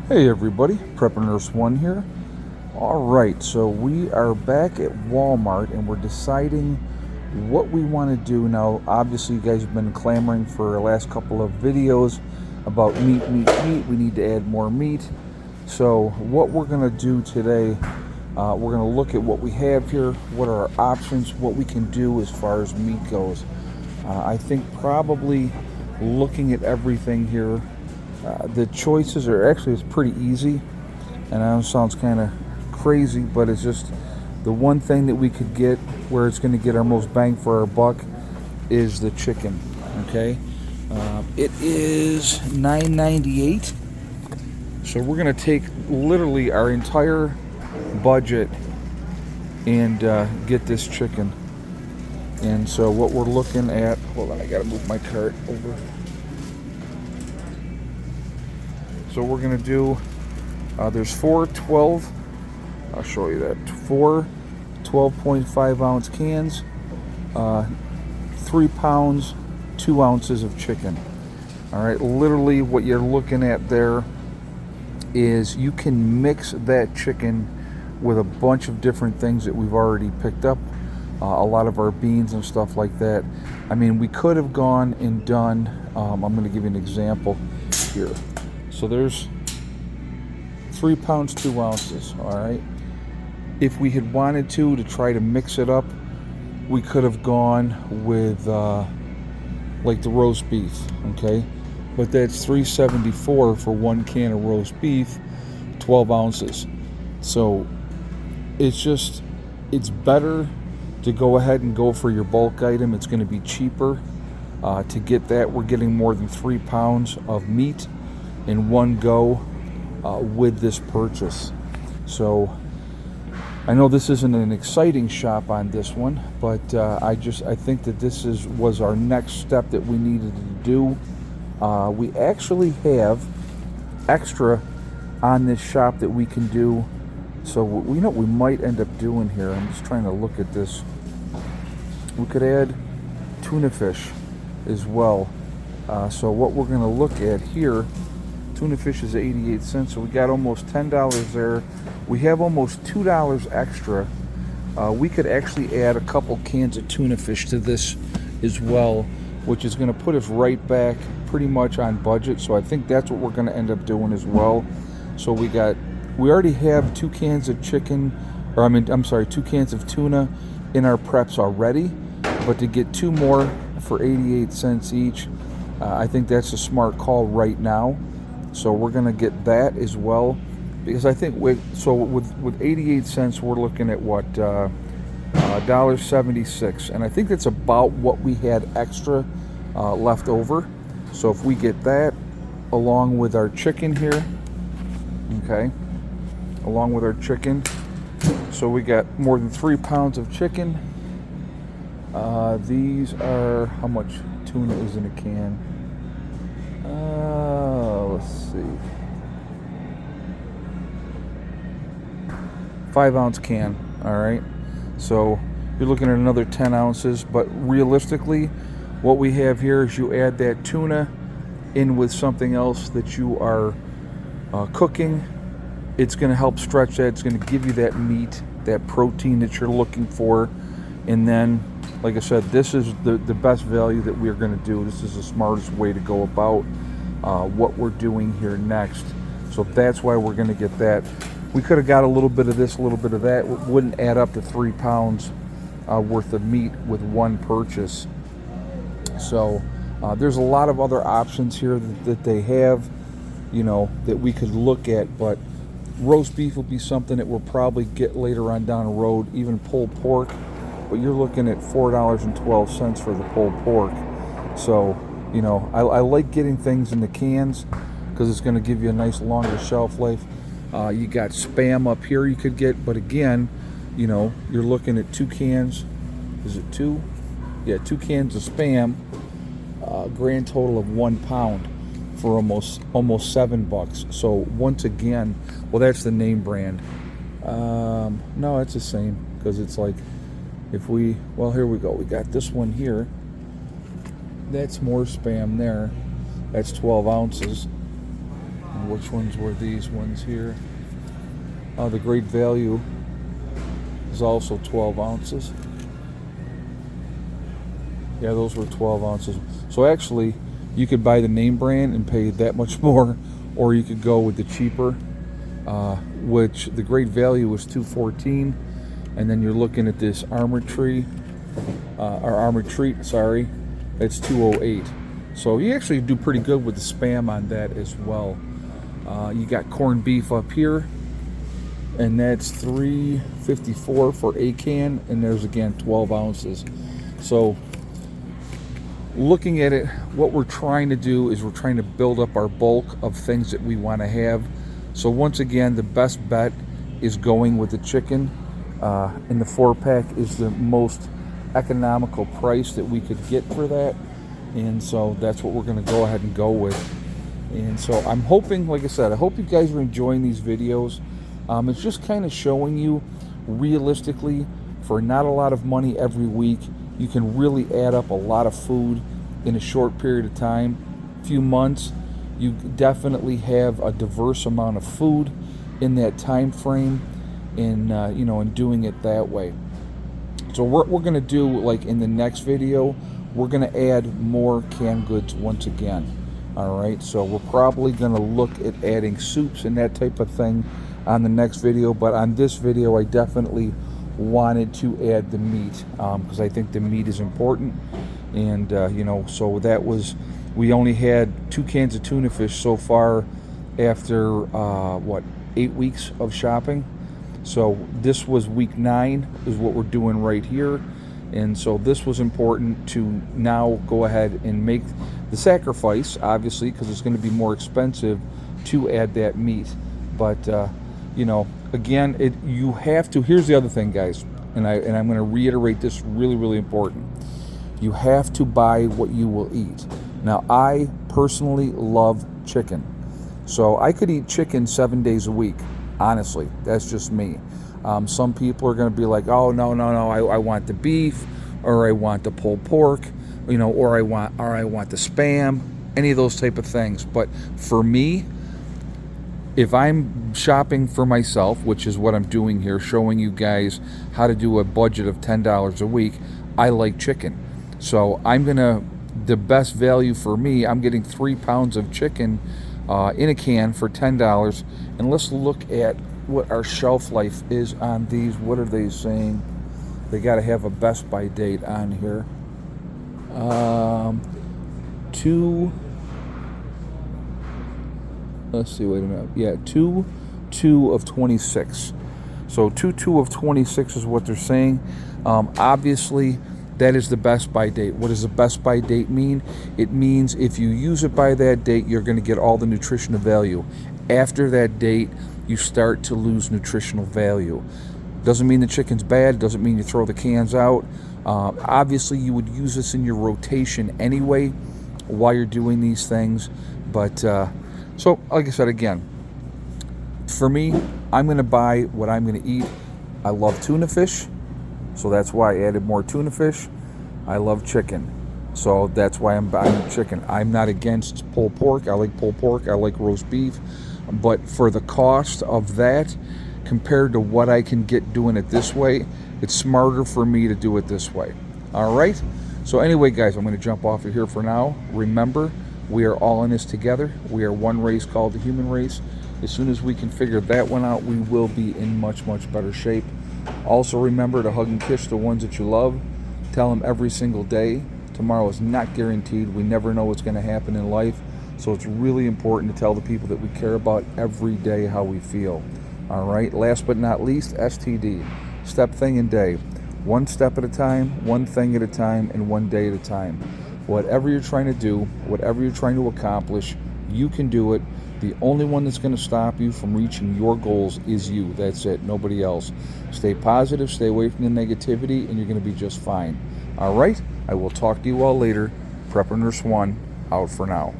Hey everybody, Prepper Nurse 1 here. Alright, so we are back at Walmart and we're deciding what we want to do. Now, obviously you guys have been clamoring for the last couple of videos about meat. We need to add more meat. So what we're going to do today, we're going to look at what we have here, what are our options, what we can do as far as meat goes. I think probably looking at everything here, the choices are actually, it's pretty easy, and I know it sounds kind of crazy, but it's just the one thing that we could get where it's going to get our most bang for our buck is the chicken. Okay, it is $9.98, so we're going to take literally our entire budget and get this chicken. And so what we're looking at, hold on, I gotta move my cart over. So we're gonna do, there's 4 I'll show you that, 4 12.5 ounce cans, 3 pounds, 2 ounces of chicken. All right, literally what you're looking at there is you can mix that chicken with a bunch of different things that we've already picked up, a lot of our beans and stuff like that. I mean, we could have gone and done, I'm gonna give you an example here. So there's 3 pounds, 2 ounces, all right? If we had wanted to try to mix it up, we could have gone with like the roast beef, okay? But that's $3.74 for 1 can of roast beef, 12 ounces. So it's better to go ahead and go for your bulk item. It's gonna be cheaper to get that. We're getting more than 3 pounds of meat in one go with this purchase. So I know this isn't an exciting shop on this one, but I think that this was our next step that we needed to do. We actually have extra on this shop that we can do. So we know what we might end up doing here. I'm just trying to look at this. We could add tuna fish as well. So what we're going to look at here, tuna fish is 88 cents, so we got almost $10 there. We have almost $2 extra. We could actually add a couple cans of tuna fish to this as well, which is going to put us right back pretty much on budget. So I think that's what we're going to end up doing as well. So we already have 2 cans of chicken, or I'm sorry, 2 cans of tuna in our preps already, but to get 2 more for 88 cents each, I think that's a smart call right now. So we're going to get that as well, because I think with 88 cents we're looking at what, $1.76, and I think that's about what we had extra left over. So if we get that along with our chicken here, okay, along with our chicken, so we got more than 3 pounds of chicken. These are, how much tuna is in a can? Let's see, 5 ounce can. All right, so you're looking at another 10 ounces, but realistically what we have here is you add that tuna in with something else that you are cooking. It's going to help stretch that. It's going to give you that meat, that protein that you're looking for. And then, like I said, this is the best value that we're going to do. This is the smartest way to go about what we're doing here next. So that's why we're going to get that. We could have got a little bit of this, a little bit of that. It wouldn't add up to 3 pounds worth of meat with one purchase. So there's a lot of other options here that they have, you know, that we could look at, but roast beef will be something that we'll probably get later on down the road, even pulled pork, but you're looking at $4.12 for the pulled pork. So, you know, I like getting things in the cans because it's going to give you a nice longer shelf life. You got Spam up here you could get, but again, you know, you're looking at 2 cans. Is it 2? Yeah, 2 cans of Spam, grand total of 1 pound for almost $7. So once again, well, that's the name brand. No, it's the same, because it's like, if we, well, here we go. We got this one here. That's more Spam there. That's 12 ounces. which ones were these ones here? The Great Value is also 12 ounces. Yeah, those were 12 ounces. So actually, you could buy the name brand and pay that much more, or you could go with the cheaper, which the Great Value was $2.14, and then you're looking at this Armored Treat, sorry, it's $2.08. So you actually do pretty good with the Spam on that as well. You got corned beef up here, and that's $3.54 for a can, and there's again 12 ounces. So looking at it, what we're trying to do is we're trying to build up our bulk of things that we want to have. So once again, the best bet is going with the chicken, and the 4-pack is the most economical price that we could get for that, and so that's what we're going to go ahead and go with. And so I'm hoping, like I said, I hope you guys are enjoying these videos. It's just kind of showing you realistically, for not a lot of money every week, you can really add up a lot of food in a short period of time. Few months, you definitely have a diverse amount of food in that time frame, and and doing it that way. So what we're going to do, like in the next video, we're going to add more canned goods once again. All right, so we're probably going to look at adding soups and that type of thing on the next video, but on this video I definitely wanted to add the meat, because I think the meat is important. And so that was, we only had 2 cans of tuna fish so far after 8 weeks of shopping. So this was week 9 is what we're doing right here, and so this was important to now go ahead and make the sacrifice, obviously, because it's going to be more expensive to add that meat. But again, you have to. Here's the other thing, guys, and I'm going to reiterate this, really, really important. You have to buy what you will eat. Now, I personally love chicken, so I could eat chicken 7 days a week. Honestly, that's just me. Some people are going to be like, "Oh, no, I want the beef, or I want the pulled pork, or I want the Spam," any of those type of things. But for me, if I'm shopping for myself, which is what I'm doing here, showing you guys how to do a budget of $10 a week, I like chicken. So the best value for me, I'm getting 3 pounds of chicken in a can for $10. And let's look at what our shelf life is on these. What are they saying? They got to have a best by date on here. Let's see, wait a minute. Yeah, 2 of 26. So 2 of 26 is what they're saying. Obviously, that is the best by date. What does the best by date mean? It means if you use it by that date, you're going to get all the nutritional value. After that date, you start to lose nutritional value. Doesn't mean the chicken's bad. Doesn't mean you throw the cans out. Obviously, you would use this in your rotation anyway while you're doing these things. But so, like I said, again, for me, I'm going to buy what I'm going to eat. I love tuna fish, so that's why I added more tuna fish. I love chicken, so that's why I'm buying chicken. I'm not against pulled pork. I like pulled pork. I like roast beef. But for the cost of that, compared to what I can get doing it this way, it's smarter for me to do it this way. All right? So anyway, guys, I'm going to jump off of here for now. Remember, we are all in this together. We are one race called the human race. As soon as we can figure that one out, we will be in much, much better shape. Also remember to hug and kiss the ones that you love. Tell them every single day. Tomorrow is not guaranteed. We never know what's going to happen in life. So it's really important to tell the people that we care about every day how we feel. All right? Last but not least, STD. Step, thing, and day. One step at a time, one thing at a time, and one day at a time. Whatever you're trying to do, whatever you're trying to accomplish, you can do it. The only one that's going to stop you from reaching your goals is you. That's it. Nobody else. Stay positive. Stay away from the negativity, and you're going to be just fine. All right? I will talk to you all later. Prepper Nurse 1, out for now.